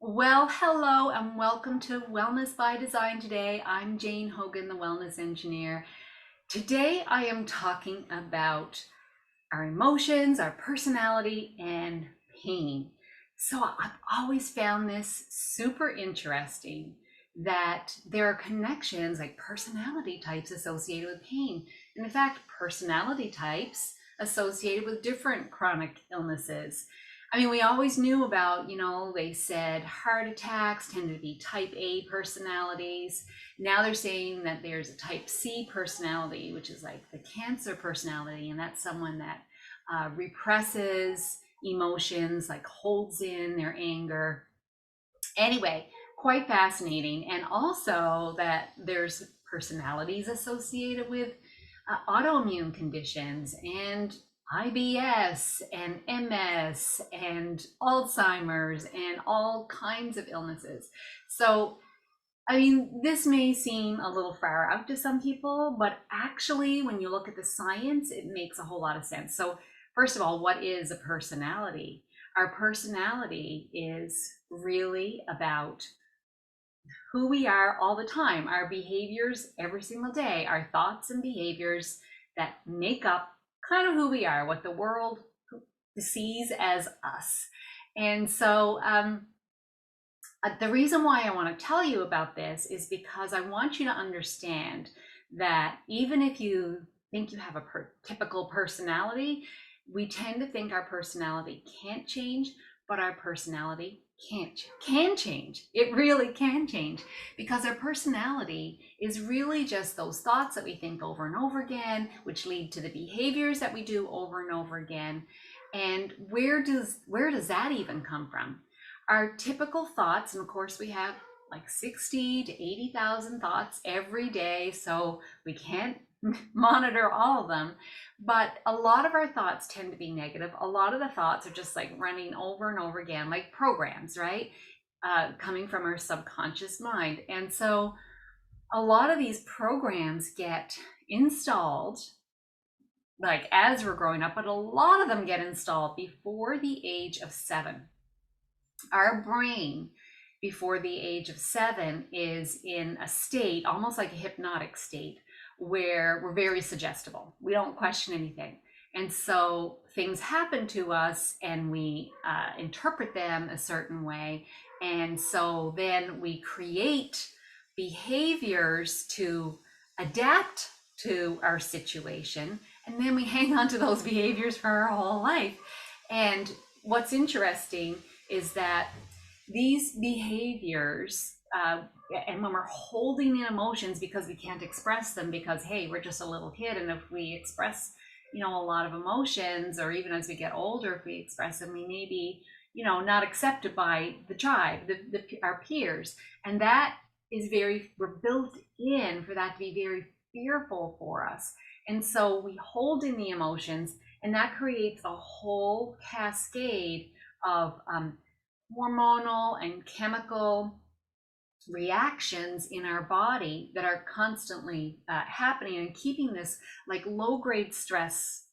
Well, hello and welcome to Wellness by Design today. I'm Jane Hogan, the Wellness Engineer. Today I am talking about our emotions, our personality, and pain. So I've always found this super interesting that there are connections like personality types associated with pain. And in fact, personality types associated with different chronic illnesses. I mean, we always knew about, they said heart attacks tend to be type A personalities. Now they're saying that there's a type C personality, which is like the cancer personality, and that's someone that represses emotions, like holds in their anger. Anyway, quite fascinating. And also that there's personalities associated with autoimmune conditions and IBS and MS and Alzheimer's and all kinds of illnesses. So, I mean, this may seem a little far out to some people, but actually, when you look at the science, it makes a whole lot of sense. So, first of all, what is a personality? Our personality is really about who we are all the time, our behaviors every single day, our thoughts and behaviors that make up kind of who we are, what the world sees as us. And so, the reason why I want to tell you about this is because I want you to understand that even if you think you have a typical personality, we tend to think our personality can't change, but our personality can change. It really can change because our personality is really just those thoughts that we think over and over again, which lead to the behaviors that we do over and over again. And where does that even come from? Our typical thoughts, and of course we have like 60 to 80,000 thoughts every day, so we can't monitor all of them, but a lot of our thoughts tend to be negative. A lot of the thoughts are just like running over and over again, like programs, right? Coming from our subconscious mind. And so a lot of these programs get installed like as we're growing up, but a lot of them get installed before the age of 7. Our brain before the age of 7 is in a state almost like a hypnotic state where we're very suggestible. We don't question anything. And so things happen to us and we interpret them a certain way. And so then we create behaviors to adapt to our situation. And then we hang on to those behaviors for our whole life. And what's interesting is that these behaviors, and when we're holding in emotions because we can't express them because, hey, we're just a little kid, and if we express, a lot of emotions, or even as we get older, if we express them, we may be, not accepted by the tribe, our peers, and that is we're built in for that to be very fearful for us, and so we hold in the emotions, and that creates a whole cascade of hormonal and chemical reactions in our body that are constantly happening and keeping this like low grade stress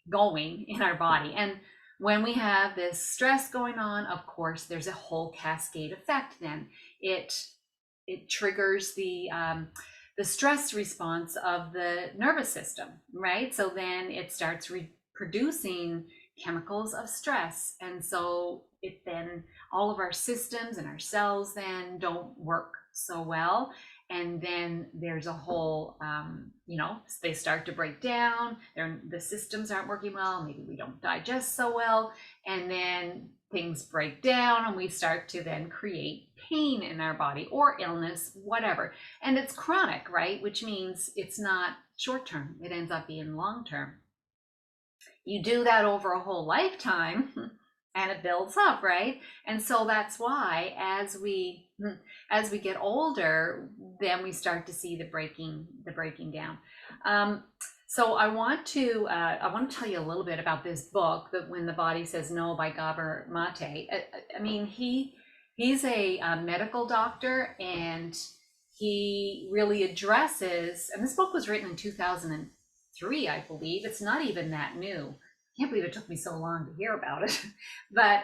going in our body. And when we have this stress going on, of course, there's a whole cascade effect. Then it triggers the stress response of the nervous system, right? So then it starts producing chemicals of stress, and so then all of our systems and our cells then don't work so well, and then there's a whole they start to break down, the systems aren't working well, maybe we don't digest so well, and then things break down and we start to then create pain in our body or illness, whatever, and it's chronic, right? Which means it's not short term, it ends up being long term. You do that over a whole lifetime and it builds up, right? And so that's why as we get older, then we start to see the breaking down. So I want to tell you a little bit about this book, that When the Body Says No by Gabor Mate. I mean, he's a medical doctor, and he really addresses, and this book was written in 2003, I believe. It's not even that new. I can't believe it took me so long to hear about it. But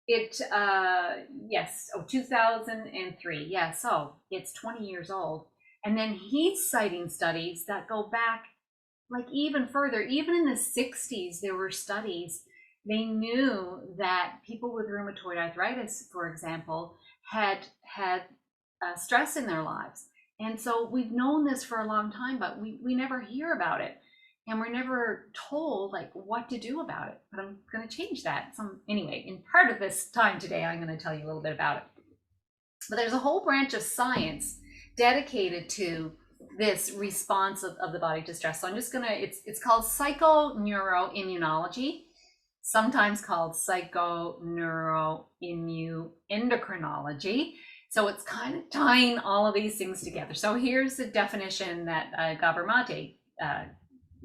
Yes, 2003. Yeah, so it's 20 years old. And then he's citing studies that go back like even further. Even in the 60s, there were studies. They knew that people with rheumatoid arthritis, for example, had stress in their lives. And so we've known this for a long time, but we never hear about it. And we're never told like what to do about it. But I'm going to change that. Anyway, in part of this time today, I'm going to tell you a little bit about it. But there's a whole branch of science dedicated to this response of the body to stress. So I'm just gonna, it's called psychoneuroimmunology, sometimes called psychoneuroimmunoendocrinology. So it's kind of tying all of these things together. So here's the definition that Gabor-Mate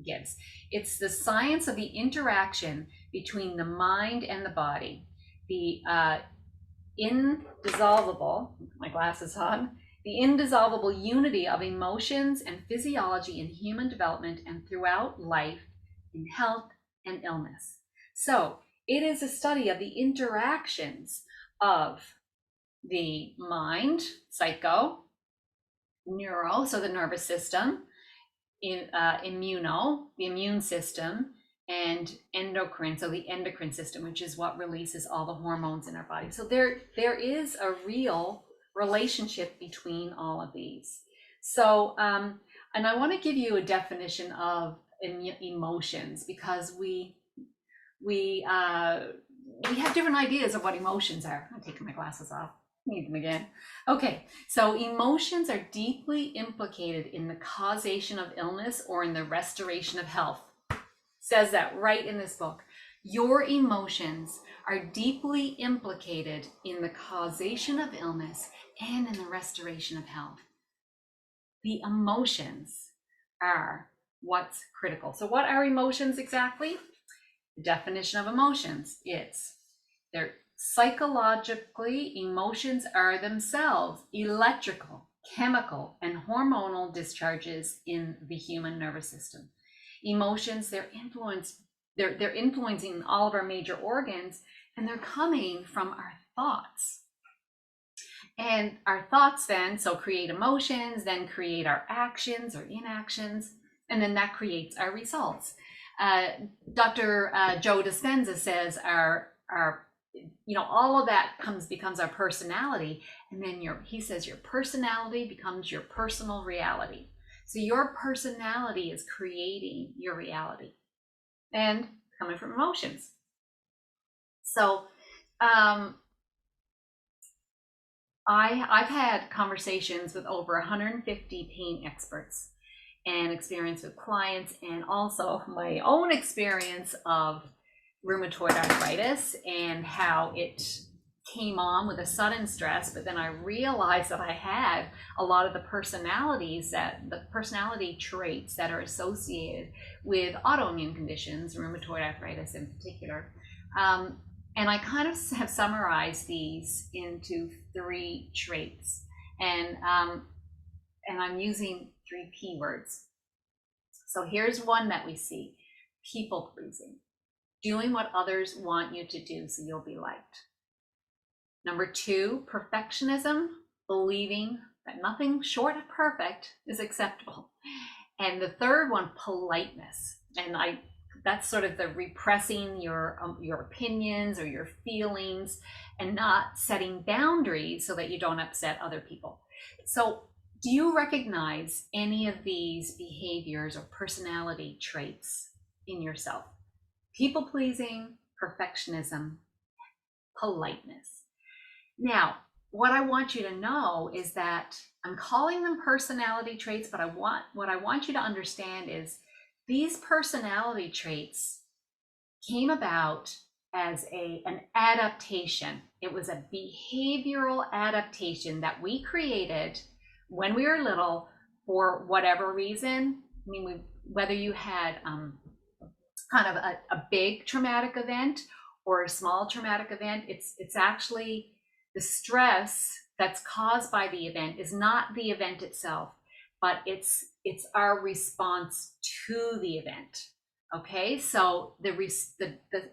gives. It's the science of the interaction between the mind and the body, the indissoluble, my glasses on, the indissoluble unity of emotions and physiology in human development and throughout life, in health and illness. So it is a study of the interactions of the mind, psycho, neuro, so the nervous system, immuno, the immune system, and endocrine, so the endocrine system, which is what releases all the hormones in our body. So there is a real relationship between all of these. So, and I want to give you a definition of emotions, because we have different ideas of what emotions are. I'm taking my glasses off. Need them again. Okay, so emotions are deeply implicated in the causation of illness or in the restoration of health. Says that right in this book. Your emotions are deeply implicated in the causation of illness and in the restoration of health. The emotions are what's critical. So what are emotions exactly? The definition of emotions, they're psychologically, emotions are themselves electrical, chemical, and hormonal discharges in the human nervous system. Emotions, they're influencing all of our major organs, and they're coming from our thoughts. And our thoughts then create emotions, then create our actions or inactions, and then that creates our results. Dr. Joe Dispenza says our all of that becomes our personality, and then he says your personality becomes your personal reality. So your personality is creating your reality and coming from emotions. So I've had conversations with over 150 pain experts and experience with clients, and also my own experience of rheumatoid arthritis and how it came on with a sudden stress. But then I realized that I had a lot of the personality traits that are associated with autoimmune conditions, rheumatoid arthritis in particular. And I kind of have summarized these into 3 traits, and I'm using 3 P words. So here's one that we see: people pleasing, doing what others want you to do so you'll be liked. Number 2, perfectionism, believing that nothing short of perfect is acceptable. And the third one, politeness, and that's sort of the repressing your opinions or your feelings and not setting boundaries so that you don't upset other people. So do you recognize any of these behaviors or personality traits in yourself? People pleasing, perfectionism, politeness. Now, what I want you to know is that I'm calling them personality traits, but what I want you to understand is these personality traits came about as an adaptation. It was a behavioral adaptation that we created when we were little for whatever reason. I mean, whether you had kind of a big traumatic event or a small traumatic event, it's actually the stress that's caused by the event is not the event itself, but it's our response to the event. Okay, so the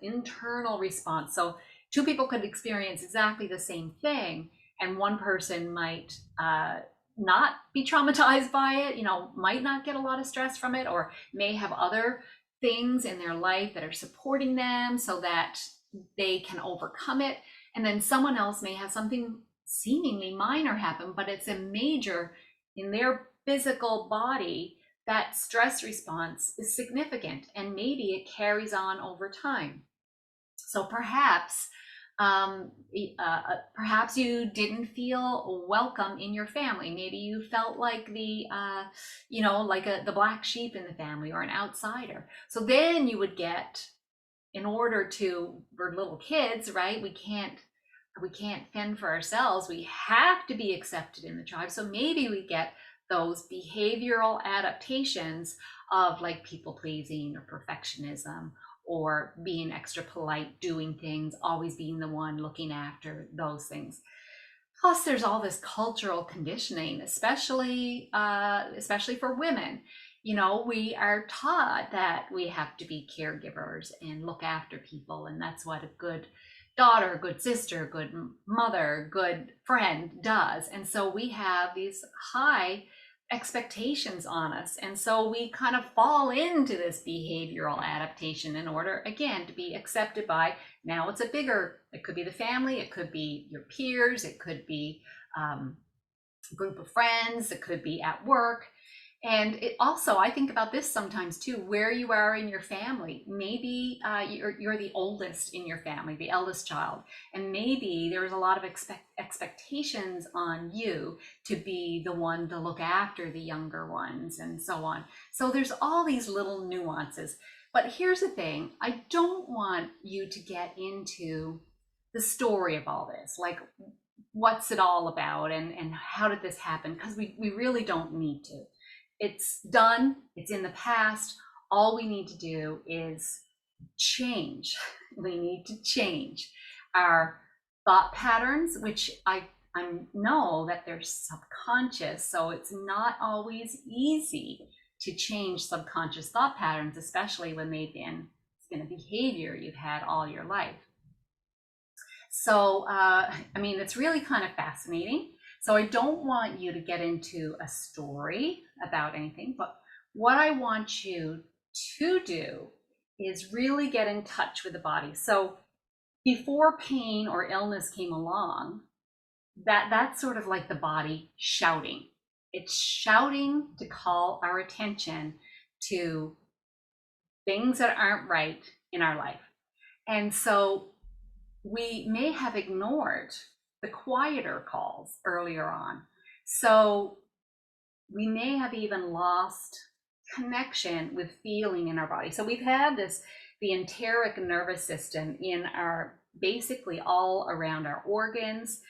internal response. So two people could experience exactly the same thing, and one person might not be traumatized by it, might not get a lot of stress from it, or may have other things in their life that are supporting them so that they can overcome it. And then someone else may have something seemingly minor happen, but it's a major in their physical body. That stress response is significant, and maybe it carries on over time. So perhaps you didn't feel welcome in your family. Maybe you felt like the black sheep in the family, or an outsider. So then you would get, in order to, we're little kids, right? We can't fend for ourselves. We have to be accepted in the tribe. So maybe we get those behavioral adaptations of like people pleasing or perfectionism, or being extra polite, doing things, always being the one looking after those things. Plus, there's all this cultural conditioning, especially for women. We are taught that we have to be caregivers and look after people, and that's what a good daughter, good sister, good mother, good friend does. And so we have these high expectations on us, and so we kind of fall into this behavioral adaptation in order, again, to be accepted by, now it's it could be the family, it could be your peers, it could be a group of friends, it could be at work. And it also, I think about this sometimes too, where you are in your family. Maybe you're the oldest in your family, the eldest child, and maybe there's a lot of expectations on you to be the one to look after the younger ones, and so on. So there's all these little nuances. But here's the thing, I don't want you to get into the story of all this, like what's it all about, and how did this happen, because we really don't need to. It's done, it's in the past. All we need to do is change. We need to change our thought patterns, which I know that they're subconscious, so it's not always easy to change subconscious thought patterns, especially when it's been a behavior you've had all your life. So, it's really kind of fascinating. So I don't want you to get into a story about anything, but what I want you to do is really get in touch with the body. So before pain or illness came along, that's sort of like the body shouting. It's shouting to call our attention to things that aren't right in our life. And so we may have ignored the quieter calls earlier on. So we may have even lost connection with feeling in our body. So we've had the enteric nervous system in basically all around our organs.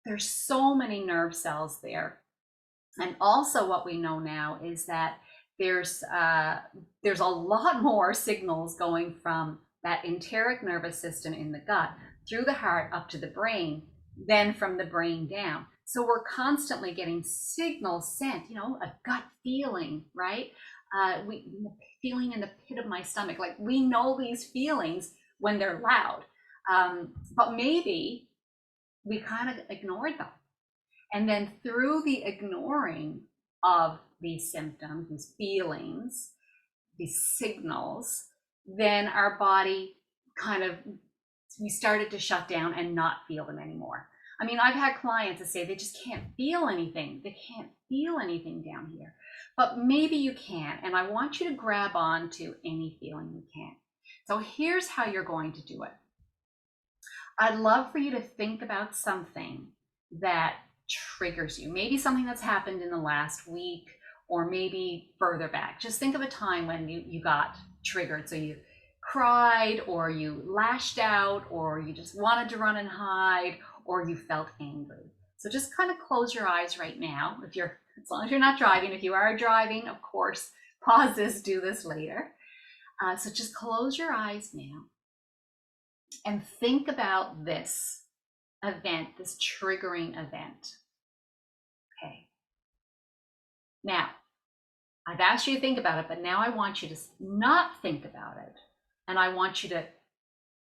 There's so many nerve cells there. And also what we know now is that there's a lot more signals going from that enteric nervous system in the gut through the heart up to the brain than from the brain down. So we're constantly getting signals sent, a gut feeling, right? Feeling in the pit of my stomach. Like, we know these feelings when they're loud, but maybe we kind of ignored them. And then through the ignoring of these symptoms, these feelings, these signals, then our body we started to shut down and not feel them anymore. I've had clients that say they just can't feel anything. They can't feel anything down here. But maybe you can, and I want you to grab on to any feeling you can. So here's how you're going to do it. I'd love for you to think about something that triggers you. Maybe something that's happened in the last week, or maybe further back. Just think of a time when you got triggered. So you cried, or you lashed out, or you just wanted to run and hide, or you felt angry. So just kind of close your eyes right now. As long as you're not driving. If you are driving, of course, pause this, do this later. So just close your eyes now and think about this event, this triggering event. Okay. Now, I've asked you to think about it, but now I want you to not think about it. And I want you to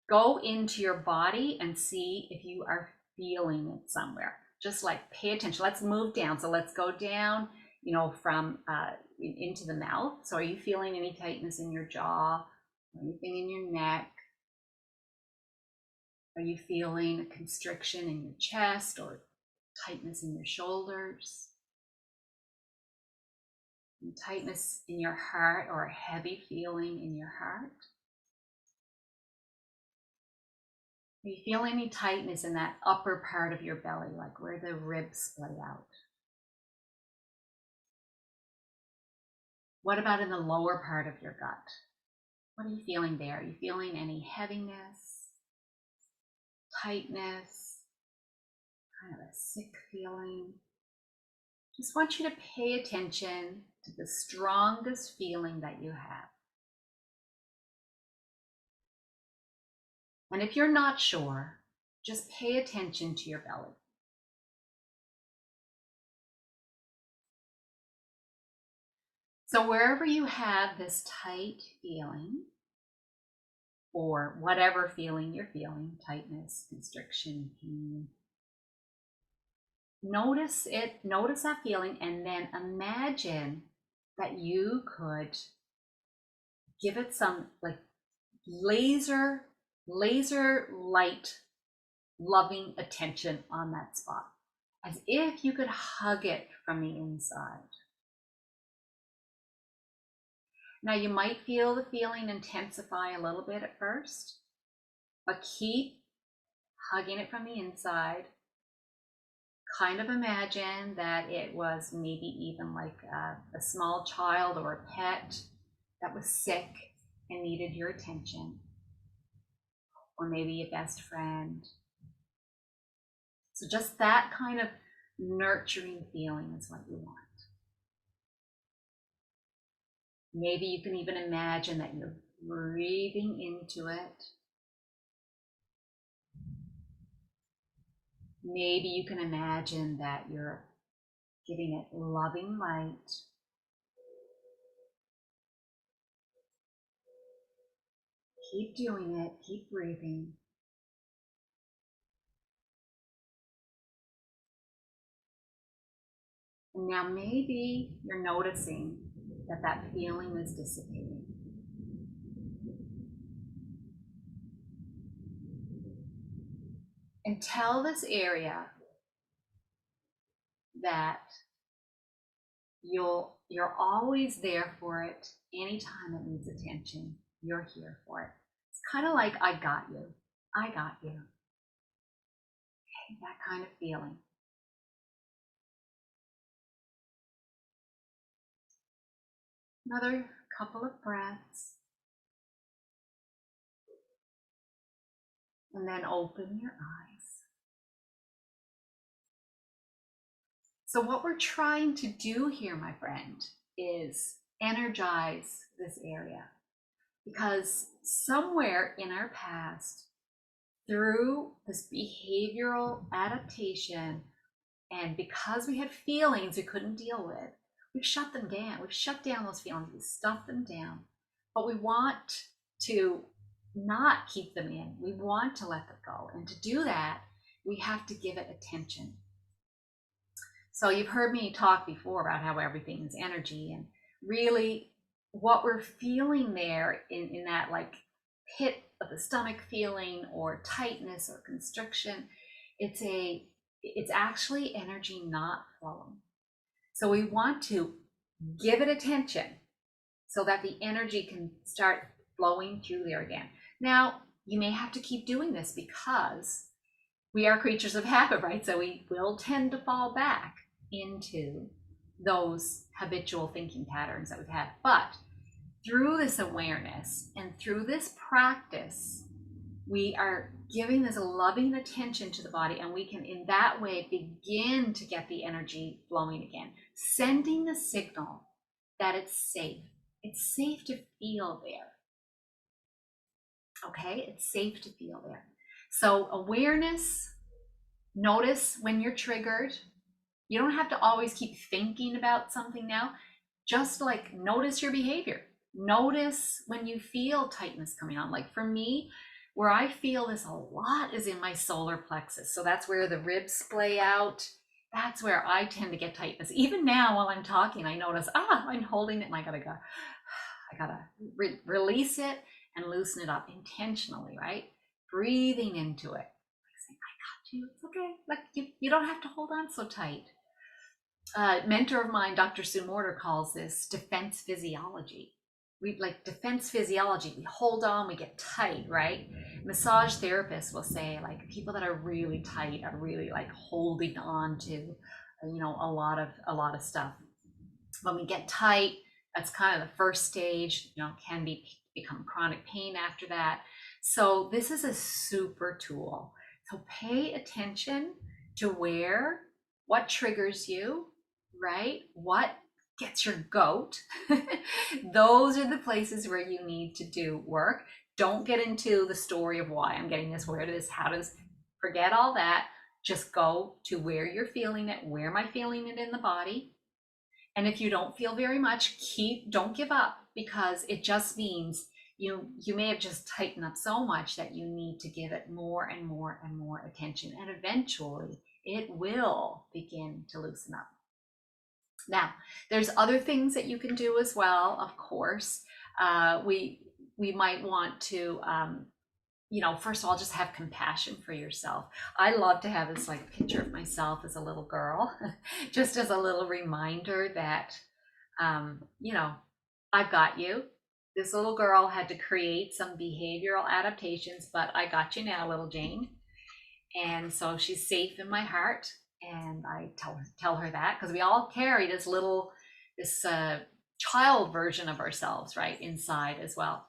go into your body and see if you are feeling it somewhere. Just like pay attention. Let's move down. So let's go down, from into the mouth. So are you feeling any tightness in your jaw? Anything in your neck? Are you feeling a constriction in your chest or tightness in your shoulders? And tightness in your heart or a heavy feeling in your heart? Do you feel any tightness in that upper part of your belly, like where the ribs split out? What about in the lower part of your gut? What are you feeling there? Are you feeling any heaviness, tightness, kind of a sick feeling? Just want you to pay attention to the strongest feeling that you have. And if you're not sure, just pay attention to your belly. So wherever you have this tight feeling, or whatever feeling you're feeling, tightness, constriction, pain, notice it, notice that feeling, and then imagine that you could give it some like laser light, loving attention on that spot, as if you could hug it from the inside. Now you might feel the feeling intensify a little bit at first, but keep hugging it from the inside. Kind of imagine that it was maybe even like a small child or a pet that was sick and needed your attention, or maybe a best friend. So just that kind of nurturing feeling is what you want. Maybe you can even imagine that you're breathing into it. Maybe you can imagine that you're giving it loving light. Keep doing it, keep breathing. And now maybe you're noticing that that feeling is dissipating. And tell this area that you're always there for it. Anytime it needs attention, you're here for it. It's kind of like, I got you. I got you. Okay, that kind of feeling. Another couple of breaths. And then open your eyes. So what we're trying to do here, my friend, is energize this area. Because somewhere in our past, through this behavioral adaptation, and because we had feelings we couldn't deal with, we've shut them down. We've shut down those feelings. We stuffed them down. But we want to not keep them in. We want to let them go. And to do that, we have to give it attention. So you've heard me talk before about how everything is energy, and really what we're feeling there in that like pit of the stomach feeling, or tightness or constriction, it's actually energy not flowing. So we want to give it attention so that the energy can start flowing through there again. Now, you may have to keep doing this because we are creatures of habit, right? So we will tend to fall back into those habitual thinking patterns that we've had. But through this awareness and through this practice, we are giving this loving attention to the body, and we can in that way begin to get the energy flowing again, sending the signal that it's safe. It's safe to feel there. Okay, it's safe to feel there. So awareness, notice when you're triggered. You don't have to always keep thinking about something now. Just like notice your behavior. Notice when you feel tightness coming on. Like for me, Where I feel this a lot is in my solar plexus. So that's where the ribs splay out. That's where I tend to get tightness. Even now while I'm talking, I notice, I'm holding it and I gotta release it and loosen it up intentionally, right? Breathing into it. Like saying, I got you, it's okay. Like you don't have to hold on so tight. Mentor of mine, Dr. Sue Morter, calls this defense physiology. We like defense physiology. We hold on, we get tight, right? Massage therapists will say like people that are really tight are really like holding on to, a lot of stuff. When we get tight, that's kind of the first stage. Can become chronic pain after that. So this is a super tool. So pay attention to what triggers you, right? What gets your goat. Those are the places where you need to do work. Don't get into the story of why I'm getting this, where it is, how does, forget all that. Just go to where you're feeling it. Where am I feeling it in the body? And if you don't feel very much, don't give up, because it just means you may have just tightened up so much that you need to give it more and more and more attention. And eventually it will begin to loosen up. Now, there's other things that you can do as well, of course. We might want to, first of all, just have compassion for yourself. I love to have this like picture of myself as a little girl, just as a little reminder that, I've got you. This little girl had to create some behavioral adaptations, but I got you now, little Jane. And so she's safe in my heart. And I tell her that, because we all carry this child version of ourselves, right, inside as well.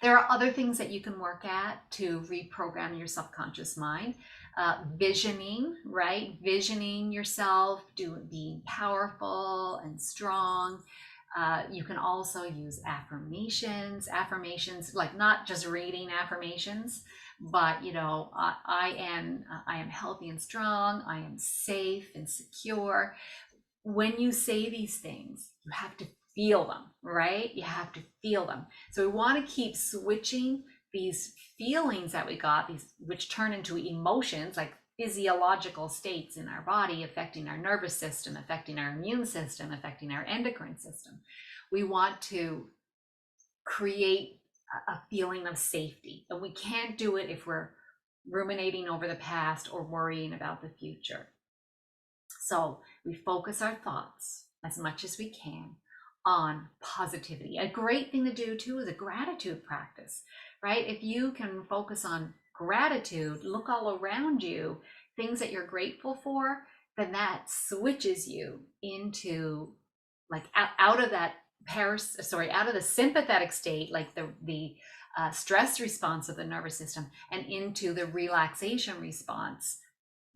There are other things that you can work at to reprogram your subconscious mind. Visioning, right? Visioning yourself, being powerful and strong. You can also use affirmations, like not just reading affirmations, but I am healthy and strong. I am safe and secure. When you say these things, you have to feel them, right? You have to feel them. So we want to keep switching these feelings that we got, which turn into emotions, like physiological states in our body, affecting our nervous system, affecting our immune system, affecting our endocrine system. We want to create a feeling of safety, and we can't do it if we're ruminating over the past or worrying about the future. So we focus our thoughts as much as we can on positivity. A great thing to do too is a gratitude practice, right? If you can focus on gratitude, look all around you, things that you're grateful for, then that switches you into like out of that out of the sympathetic state, like the stress response of the nervous system, and into the relaxation response,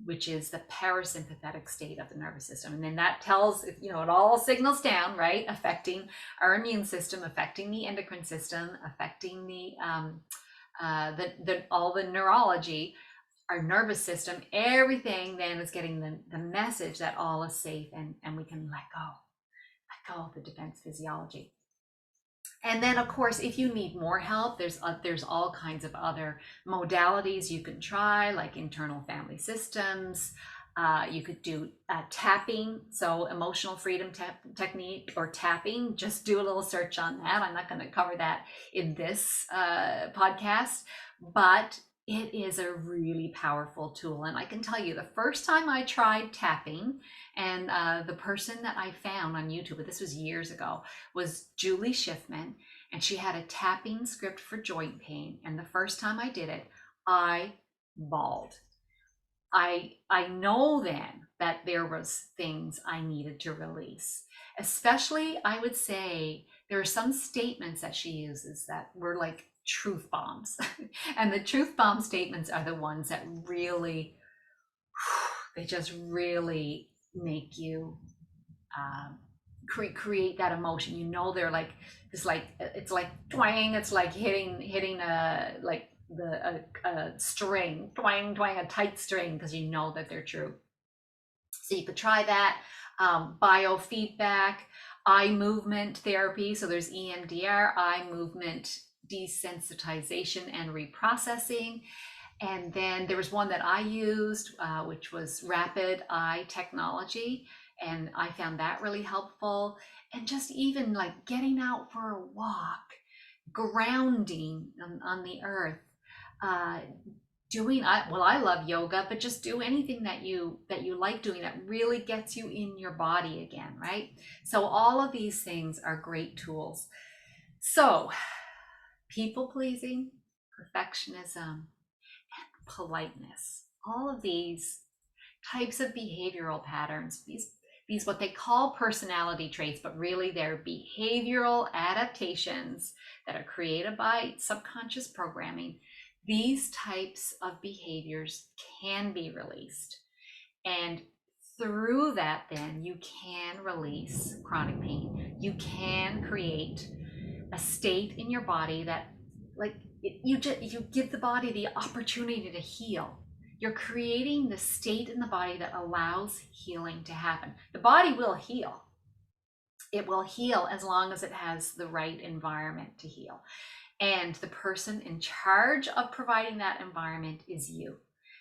which is the parasympathetic state of the nervous system. And then that tells, it all signals down, right? Affecting our immune system, affecting the endocrine system, affecting all the neurology, our nervous system, everything then is getting the message that all is safe, and we can let go of the defense physiology. And then, of course, if you need more help, there's all kinds of other modalities you can try, like internal family systems. You could do tapping, so emotional freedom technique or tapping. Just do a little search on that. I'm not going to cover that in this podcast, but it is a really powerful tool. And I can tell you, the first time I tried tapping, and the person that I found on YouTube, but this was years ago, was Julie Schiffman, and she had a tapping script for joint pain. And the first time I did it, I bawled. I know then that there was things I needed to release. Especially, I would say, there are some statements that she uses that were like truth bombs. And the truth bomb statements are the ones that really, they just really make you create that emotion. They're like this, like it's like twang. It's like hitting a string, twang, a tight string, because that they're true. So you could try that. Biofeedback, eye movement therapy. So there's EMDR, eye movement desensitization and reprocessing. And then there was one that I used, which was rapid eye technology. And I found that really helpful. And just even like getting out for a walk, grounding on the earth, uh, I love yoga, but just do anything that you like doing that really gets you in your body again, right? So all of these things are great tools. So people pleasing, perfectionism, politeness, all of these types of behavioral patterns, these what they call personality traits, but really they're behavioral adaptations that are created by subconscious programming. These types of behaviors can be released. And through that, then you can release chronic pain. You can create a state in your body that, like, you give the body the opportunity to heal. You're creating the state in the body that allows healing to happen. The body will heal. It will heal as long as it has the right environment to heal. And the person in charge of providing that environment is you.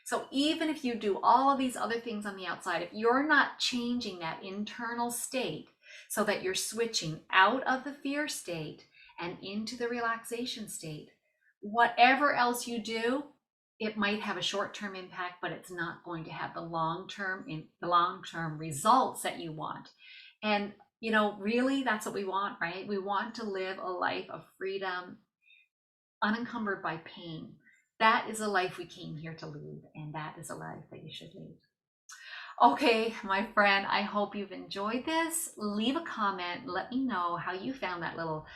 So even if you do all of these other things on the outside, if you're not changing that internal state so that you're switching out of the fear state and into the relaxation state, whatever else you do, it might have a short-term impact, but it's not going to have the long-term results that you want. And really, that's what we want, right? We want to live a life of freedom, unencumbered by pain. That is a life we came here to lead, and that is a life that you should lead. Okay, my friend, I hope you've enjoyed this. Leave a comment. Let me know how you found that little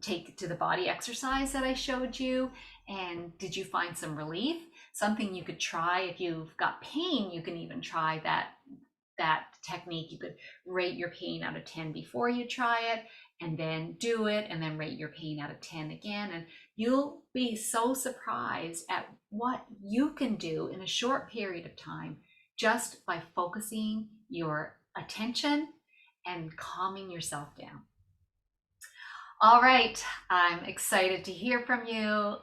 take to the body exercise that I showed you. And did you find some relief? Something you could try if you've got pain, you can even try that technique. You could rate your pain out of 10 before you try it, and then do it, and then rate your pain out of 10 again. And you'll be so surprised at what you can do in a short period of time just by focusing your attention and calming yourself down. All right, I'm excited to hear from you.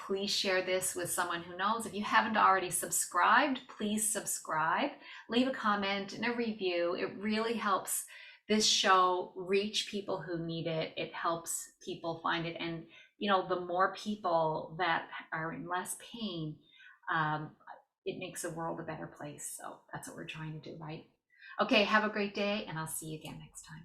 Please share this with someone who knows. If you haven't already subscribed, please subscribe. Leave a comment and a review. It really helps this show reach people who need it. It helps people find it. And, the more people that are in less pain, it makes the world a better place. So that's what we're trying to do, right? Okay, have a great day, and I'll see you again next time.